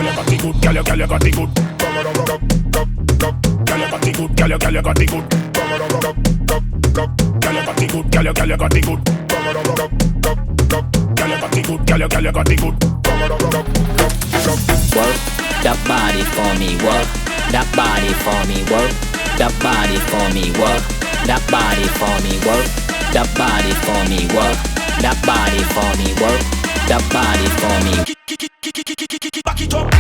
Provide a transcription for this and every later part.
Girl, you got the good. Girl, you got the good. Girl, you got the good. Girl, you got the good. Girl, you got the good. Girl, you got the good. Girl, you got the good. Girl, you got the good. Work that body for me, work that body for me, work that body for me, work that body for me, work that body for me, work that body for me, work that body for me. Back it up.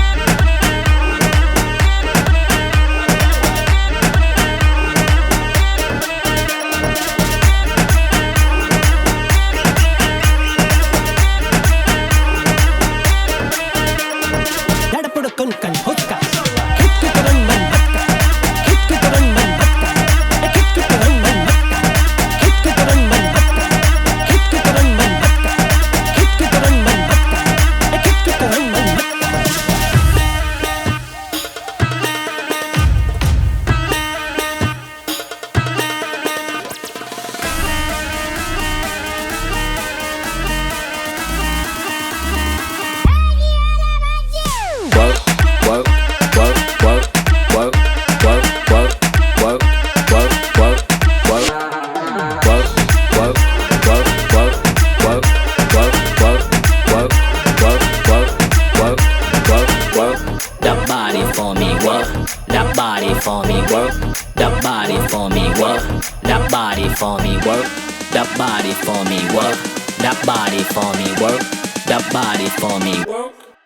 For me, work that body for me, work that body for me, work that body for me, work that body for me, work that body for me,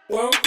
Work.